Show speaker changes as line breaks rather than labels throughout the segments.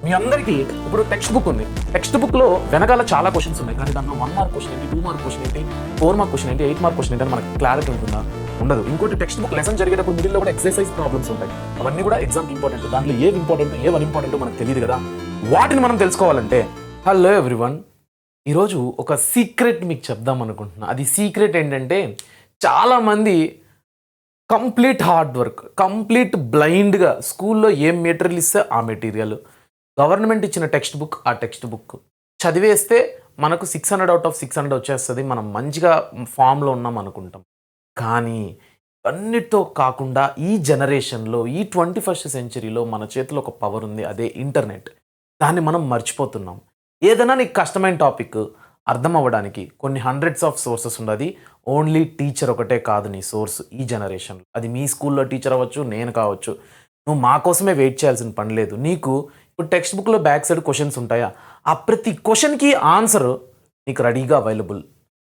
మీ అందరికీ ఇప్పుడు text book ఉంది. టెక్స్ట్ బుక్లో వెనకాల చాలా క్వశ్చన్స్ ఉన్నాయి, కానీ దాంట్లో 1 మార్క్ క్వశ్చన్ ఏంటి, 2 మార్క్ క్వశ్చన్ ఏంటి, 4 మార్క్ క్వశ్చన్ ఏంటి, 8 మార్క్ క్వశ్చన్ ఏంటి అని మనకు క్లారిటీ ఉంటుందా? ఉండదు. ఇంకోటి టెక్స్ట్ బుక్ లెసన్ జరిగేటప్పుడు మిడిల్లో కూడా ఎక్సర్సైజ్ ప్రాబ్లమ్స్ ఉంటాయి. అవన్నీ కూడా ఎగ్జామ్కి ఇంపార్టెంట్. దాంట్లో ఏవి ఇంపార్టెంట్ ఏవి అన్ఇంపార్టెంట్ మనకు తెలియదు కదా. వాటిని మనం తెలుసుకోవాలంటే హలో ఎవ్రీవన్, ఈరోజు ఒక సీక్రెట్ మీకు చెప్దాం అనుకుంటున్నా. అది సీక్రెట్ ఏంటంటే, చాలామంది కంప్లీట్ హార్డ్ వర్క్, కంప్లీట్ బ్లైండ్గా స్కూల్లో ఏం మెటీరియల్ ఇస్తే ఆ మెటీరియల్, గవర్నమెంట్ ఇచ్చిన టెక్స్ట్ బుక్ ఆ టెక్స్ట్ బుక్ చదివేస్తే మనకు 600 out of 600 వచ్చేస్తుంది, మనం మంచిగా ఫామ్లో ఉన్నాం అనుకుంటాం. కానీ అన్నిటితో కాకుండా ఈ జనరేషన్లో, ఈ 21st centuryలో మన చేతిలో ఒక పవర్ ఉంది, అదే ఇంటర్నెట్. దాన్ని మనం మర్చిపోతున్నాం. ఏదైనా నీకు కష్టమైన టాపిక్ అర్థం అవ్వడానికి కొన్ని హండ్రెడ్స్ ఆఫ్ సోర్సెస్ ఉండదు. ఓన్లీ టీచర్ ఒకటే కాదు నీ సోర్స్ ఈ జనరేషన్లో. అది మీ స్కూల్లో టీచర్ అవ్వచ్చు, నేను కావచ్చు. నువ్వు మా కోసమే వెయిట్ చేయాల్సిన పని లేదు. నీకు ఇప్పుడు టెక్స్ట్ బుక్లో బ్యాక్ సైడ్ క్వశ్చన్స్ ఉంటాయా, ఆ ప్రతి క్వశ్చన్కి ఆన్సర్ నీకు రెడీగా అవైలబుల్.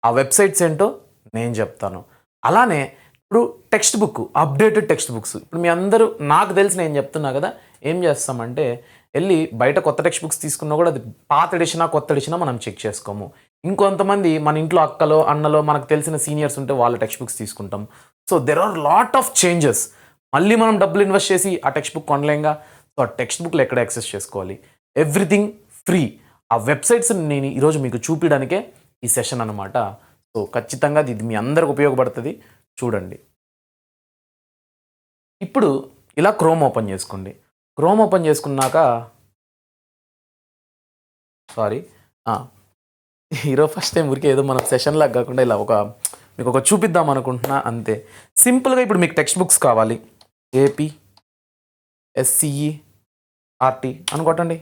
ఆ వెబ్సైట్స్ ఏంటో నేను చెప్తాను. అలానే ఇప్పుడు text book, updated text books. ఇప్పుడు మీ అందరూ నాకు తెలిసి నేను చెప్తున్నా కదా, ఏం చేస్తామంటే వెళ్ళి బయట కొత్త టెక్స్ట్ బుక్స్ తీసుకున్నా కూడా అది పాత ఎడిషనా కొత్త ఎడిషనా మనం చెక్ చేసుకోము. ఇంకొంతమంది మన ఇంట్లో అక్కలో అన్నలో మనకు తెలిసిన సీనియర్స్ ఉంటే వాళ్ళ టెక్స్ట్ బుక్స్ తీసుకుంటాం. So there are lot of changes. మళ్ళీ మనం డబ్బులు ఇన్వెస్ట్ చేసి ఆ టెక్స్ట్ బుక్ కొనలేంగా. సో ఆ టెక్స్ట్ బుక్లో ఎక్కడ యాక్సెస్ చేసుకోవాలి, ఎవ్రీథింగ్ ఫ్రీ. ఆ వెబ్సైట్స్ నేను ఈరోజు మీకు చూపించడానికే ఈ సెషన్ అనమాట. సో ఖచ్చితంగా ఇది మీ అందరికి ఉపయోగపడుతుంది, చూడండి. ఇప్పుడు ఇలా క్రోమ్ ఓపెన్ చేసుకోండి. క్రోమ్ ఓపెన్ చేసుకున్నాక ఈరోజు ఫస్ట్ టైం ఊరికే ఏదో మనం సెషన్లాగా కాకుండా ఇలా మీకు ఒక చూపిద్దాం అనుకుంటున్నా, అంతే. సింపుల్గా ఇప్పుడు మీకు టెక్స్ట్ బుక్స్ కావాలి, ఏపీ SCERT అనుకోటండి.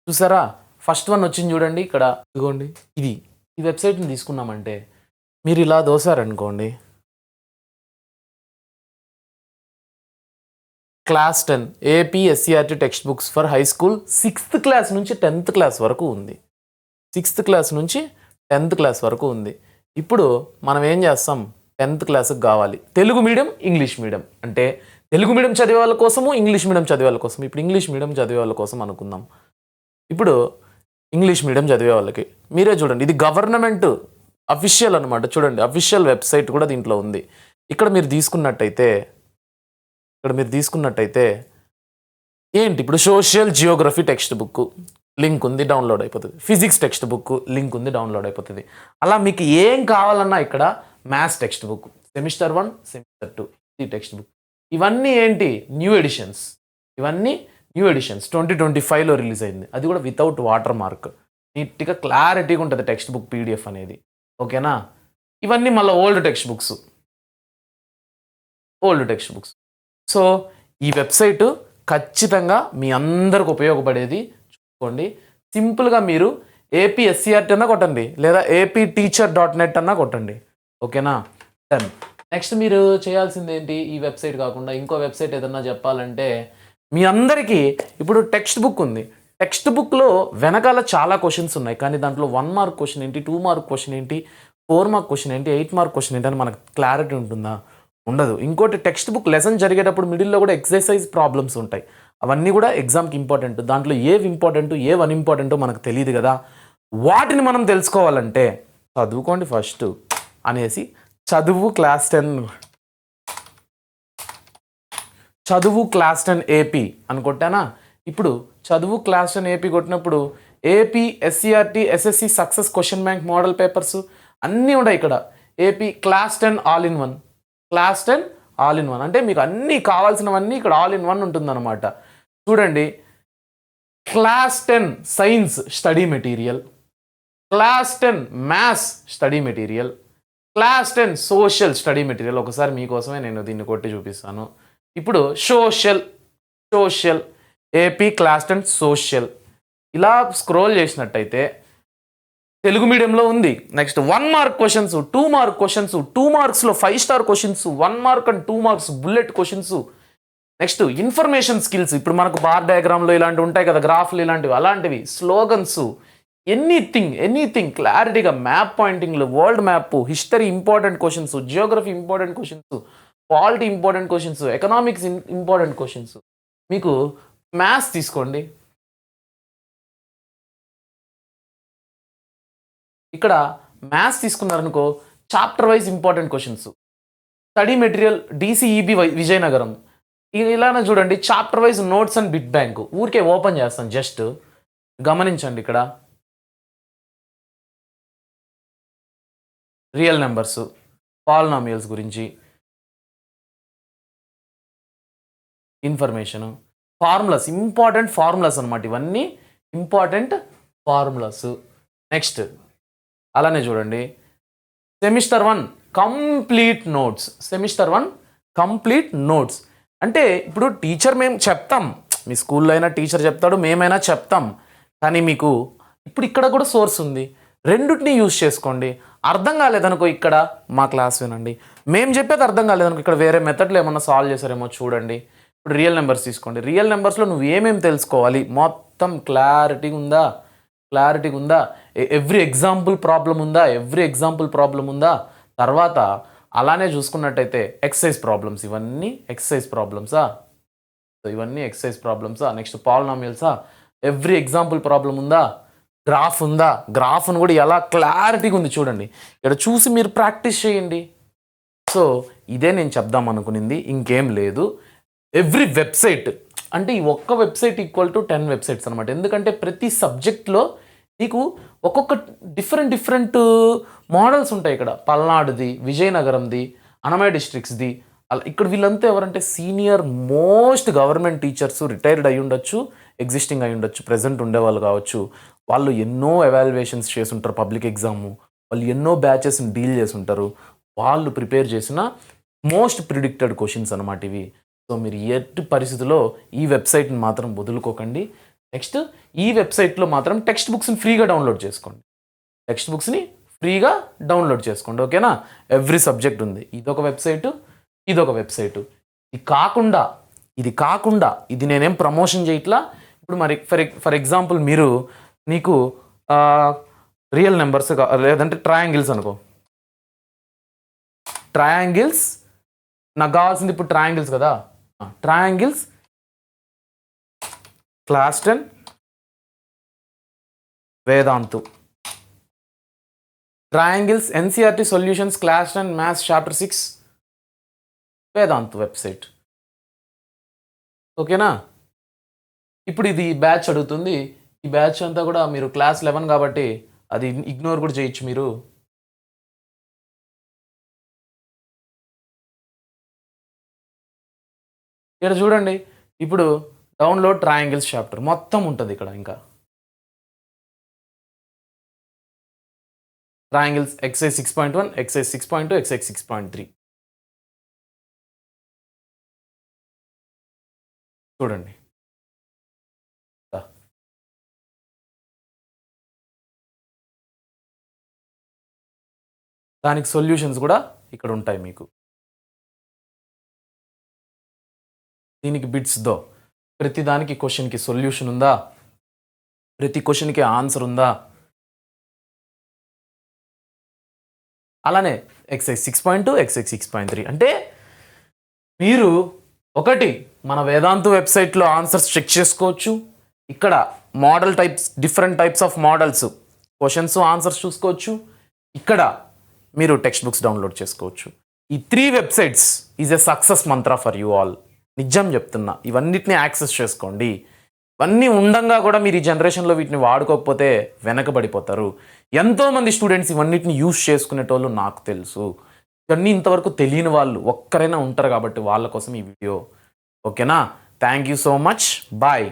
చూసారా, ఫస్ట్ వన్ వచ్చింది చూడండి ఇక్కడ. ఇదిగోండి, ఈ వెబ్సైట్ని తీసుకున్నామంటే మీరు ఇలా దోసారనుకోండి, class 10 AP SCERT text books for high school 6th class నుంచి 10th క్లాస్ వరకు ఉంది. 6th క్లాస్ నుంచి 10th క్లాస్ వరకు ఉంది. ఇప్పుడు మనం ఏం చేస్తాం, 10th క్లాస్కి కావాలి తెలుగు మీడియం, ఇంగ్లీష్ మీడియం. అంటే తెలుగు మీడియం చదివే వాళ్ళ కోసము, ఇంగ్లీష్ మీడియం చదివే వాళ్ళ కోసం. ఇప్పుడు ఇంగ్లీష్ మీడియం చదివే వాళ్ళ కోసం అనుకుందాం. ఇప్పుడు ఇంగ్లీష్ మీడియం చదివే వాళ్ళకి మీరే చూడండి, ఇది గవర్నమెంట్ అఫీషియల్ అనమాట. చూడండి, అఫీషియల్ వెబ్సైట్ కూడా దీంట్లో ఉంది. ఇక్కడ మీరు తీసుకున్నట్టయితే ఏంటి, ఇప్పుడు social Geography text book link ఉంది, డౌన్లోడ్ అయిపోతుంది. ఫిజిక్స్ టెక్స్ట్ బుక్ లింక్ ఉంది, డౌన్లోడ్ అయిపోతుంది. అలా మీకు ఏం కావాలన్నా ఇక్కడ maths text book semester 1 semester 2 ఈ టెక్స్ట్ బుక్. ఇవన్నీ ఏంటి, న్యూ ఎడిషన్స్. ఇవన్నీ న్యూ ఎడిషన్స్ 2025లో రిలీజ్ అయింది. అది కూడా వితౌట్ వాటర్ మార్క్, నీట్గా క్లారిటీగా ఉంటుంది టెక్స్ట్ బుక్ PDF అనేది. ఓకేనా. ఇవన్నీ మళ్ళీ ఓల్డ్ టెక్స్ట్ బుక్స్. సో ఈ వెబ్సైట్ ఖచ్చితంగా మీ అందరికి ఉపయోగపడేది. చూసుకోండి, సింపుల్గా మీరు ఏపీ SCERT అన్నా కొట్టండి, లేదా apteacher.net అన్నా కొట్టండి. ఓకేనా. డన్. నెక్స్ట్ మీరు చేయాల్సింది ఏంటి, ఈ వెబ్సైట్ కాకుండా ఇంకో వెబ్సైట్ ఏదన్నా చెప్పాలంటే, మీ అందరికీ ఇప్పుడు టెక్స్ట్ బుక్ ఉంది. టెక్స్ట్ బుక్లో వెనకాల చాలా క్వశ్చన్స్ ఉన్నాయి, కానీ దాంట్లో 1 మార్క్ క్వశ్చన్ ఏంటి, 2 మార్క్ క్వశ్చన్ ఏంటి, 4 మార్క్ క్వశ్చన్ ఏంటి, 8 మార్క్ క్వశ్చన్ ఏంటి అని మనకు క్లారిటీ ఉంటుందా? ఉండదు. ఇంకోటి టెక్స్ట్ బుక్ లెసన్ జరిగేటప్పుడు మిడిల్లో కూడా ఎక్సర్సైజ్ ప్రాబ్లమ్స్ ఉంటాయి. అవన్నీ కూడా ఎగ్జామ్కి ఇంపార్టెంట్. దాంట్లో ఏవి ఇంపార్టెంట్ ఏవి అన్ఇంపార్టెంటో మనకు తెలియదు కదా. వాటిని మనం తెలుసుకోవాలంటే చదువుకోండి ఫస్ట్ అనేసి చదువు క్లాస్ 10 ఏపీ అని కొట్టానా. ఇప్పుడు చదువు క్లాస్ 10 ఏపీ కొట్టినప్పుడు AP SCERT SSC success question bank model papers అన్నీ ఉన్నాయి ఇక్కడ. AP class 10 all in one, class 10 all in one అంటే మీకు అన్నీ కావాల్సినవన్నీ ఇక్కడ ఆల్ ఇన్ వన్ ఉంటుందన్నమాట. చూడండి, class 10 science study material, class 10 maths study material, class 10 social study material. ఒకసారి మీకోసమే నేను దీన్ని కొట్టి చూపిస్తాను. ఇప్పుడు సోషల్ ఏపీ క్లాస్ 10 సోషల్. ఇలా స్క్రోల్ చేసినట్టయితే తెలుగు మీడియంలో ఉంది. Next 1 mark questions, 2 mark questions, 2 మార్క్స్లో 5 star questions, 1 mark and 2 marks bullet questions. Next information skills, ఇప్పుడు మనకు బార్ డయాగ్రామ్లో ఇలాంటివి ఉంటాయి కదా, గ్రాఫ్లు ఇలాంటివి, అలాంటివి, స్లోగన్స్, ఎనీథింగ్ క్లారిటీగా, మ్యాప్ పాయింటింగ్లు, world map, history important questions, geography important questions, polity important questions, economics important questions. మీకు మ్యాథ్స్ తీసుకోండి, ఇక్కడ మ్యాథ్స్ తీసుకున్నారనుకో, chapter wise important questions. Study material DCEB Vizianagaram, ఇలానే చూడండి chapter wise notes and bit bank. ఊరికే open చేస్తాను, just గమనించండి. ఇక్కడ రియల్ నెంబర్స్, పాలినామియల్స్ గురించి ఇన్ఫర్మేషన్, ఫార్ములాస్, ఇంపార్టెంట్ ఫార్ములాస్ అనమాట. ఇవన్నీ ఇంపార్టెంట్ ఫార్ములాస్. నెక్స్ట్ అలానే చూడండి semester 1 complete notes. Semester 1 complete notes అంటే ఇప్పుడు టీచర్ మేము చెప్తాం, మీ స్కూల్లో అయినా టీచర్ చెప్తాడు, మేమైనా చెప్తాం. కానీ మీకు ఇప్పుడు ఇక్కడ కూడా సోర్స్ ఉంది, రెండింటిని యూజ్ చేసుకోండి. అర్థం కాలేదనుకో ఇక్కడ మా క్లాస్ వినండి. మేము చెప్పేది అర్థం కాలేదనుకో ఇక్కడ వేరే మెథడ్లో ఏమన్నా సాల్వ్ చేశారేమో చూడండి. ఇప్పుడు రియల్ నెంబర్స్ తీసుకోండి. రియల్ నెంబర్స్లో నువ్వు ఏమేమి తెలుసుకోవాలి మొత్తం క్లారిటీగా ఉందా, ఎవ్రీ ఎగ్జాంపుల్ ప్రాబ్లం ఉందా. తర్వాత అలానే చూసుకున్నట్టయితే ఎక్సర్సైజ్ ప్రాబ్లమ్స్, ఇవన్నీ ఎక్సర్సైజ్ ప్రాబ్లమ్సా. నెక్స్ట్ పాలినామియల్సా, ఎవ్రీ ఎగ్జాంపుల్ ప్రాబ్లం ఉందా. గ్రాఫ్ను కూడా ఎలా క్లారిటీగా ఉంది చూడండి. ఇక్కడ చూసి మీరు ప్రాక్టీస్ చేయండి. సో ఇదే నేను చెప్దాం అనుకునింది, ఇంకేం లేదు. ఎవ్రీ వెబ్సైట్ అంటే ఈ ఒక్క వెబ్సైట్ ఈక్వల్ టు 10 వెబ్సైట్స్ అనమాట. ఎందుకంటే ప్రతి సబ్జెక్ట్లో నీకు ఒక్కొక్క డిఫరెంట్ మోడల్స్ ఉంటాయి. ఇక్కడ పల్నాడుది, విజయనగరంది, అన్నమయ్య డిస్ట్రిక్ట్స్ది. అలా ఇక్కడ వీళ్ళంతా ఎవరంటే senior most government teachers, retired అయి ఉండొచ్చు, ఎగ్జిస్టింగ్ అయి ఉండొచ్చు, ప్రెజెంట్ ఉండేవాళ్ళు కావచ్చు. వాళ్ళు ఎన్నో ఎవాల్యుయేషన్స్ చేసి ఉంటారు, పబ్లిక్ ఎగ్జాము, వాళ్ళు ఎన్నో బ్యాచెస్ని డీల్ చేసి ఉంటారు. వాళ్ళు ప్రిపేర్ చేసిన మోస్ట్ ప్రిడిక్టెడ్ క్వశ్చన్స్ అనమాట ఇవి. సో మీరు ఎట్టి పరిస్థితుల్లో ఈ వెబ్సైట్ని మాత్రం వదులుకోకండి. నెక్స్ట్ ఈ వెబ్సైట్లో మాత్రం టెక్స్ట్ బుక్స్ని ఫ్రీగా డౌన్లోడ్ చేసుకోండి. ఓకేనా. ఎవ్రీ సబ్జెక్ట్ ఉంది. ఇదొక వెబ్సైటు. ఇది కాకుండా ఇది నేనేం ప్రమోషన్ చేయట్లా. ఇప్పుడు మరి ఫర్ ఎగ్జాంపుల్ నీకు రియల్ నెంబర్స్ లేదంటే ట్రయాంగిల్స్ అనుకో. ట్రయాంగిల్స్ నాకు కావాల్సింది ఇప్పుడు ట్రయాంగిల్స్ కదా. Triangles class 10 Vedantu. Triangles NCERT solutions class 10 maths chapter 6 Vedantu website. ఓకేనా. ఇప్పుడు ఇది బ్యాచ్ అడుగుతుంది. ఈ బ్యాచ్ అంతా కూడా మీరు క్లాస్ 11 కాబట్టి అది ఇగ్నోర్ కూడా చేయొచ్చు మీరు. ఇక్కడ చూడండి, ఇప్పుడు డౌన్లోడ్ ట్రయాంగిల్స్ చాప్టర్ మొత్తం ఉంటుంది ఇక్కడ. ఇంకా ట్రయాంగిల్స్ ఎక్సైజ్ 6.1, ఎక్సైజ్ 6.2, ఎక్సైజ్ 6.3 చూడండి. దానికి సొల్యూషన్స్ కూడా ఇక్కడ ఉంటాయి మీకు. దీనికి బిట్స్తో ప్రతి దానికి క్వశ్చన్కి సొల్యూషన్ ఉందా, ప్రతి క్వశ్చన్కి ఆన్సర్ ఉందా. అలానే ఎక్సైజ్ 6.2, ఎక్సైజ్ 6.3 అంటే మీరు ఒకటి మన వేదాంతు వెబ్సైట్లో ఆన్సర్స్ చెక్ చేసుకోవచ్చు. ఇక్కడ model types, different types of models, questions, answers చూసుకోవచ్చు. ఇక్కడ మీరు టెక్స్ట్ బుక్స్ డౌన్లోడ్ చేసుకోవచ్చు. ఈ 3 websites is a success Mantra for you all. నిజం చెప్తున్నా, ఇవన్నిటిని యాక్సెస్ చేసుకోండి. ఇవన్నీ ఉండంగా కూడా మీరు ఈ జనరేషన్లో వీటిని వాడుకోకపోతే వెనకబడిపోతారు. ఎంతోమంది స్టూడెంట్స్ ఇవన్నిటిని యూజ్ చేసుకునేటోళ్ళు నాకు తెలుసు. ఇవన్నీ ఇంతవరకు తెలియని వాళ్ళు ఒక్కరైనా ఉంటారు కాబట్టి వాళ్ళ కోసం ఈ వీడియో. ఓకేనా. Thank you so much. Bye.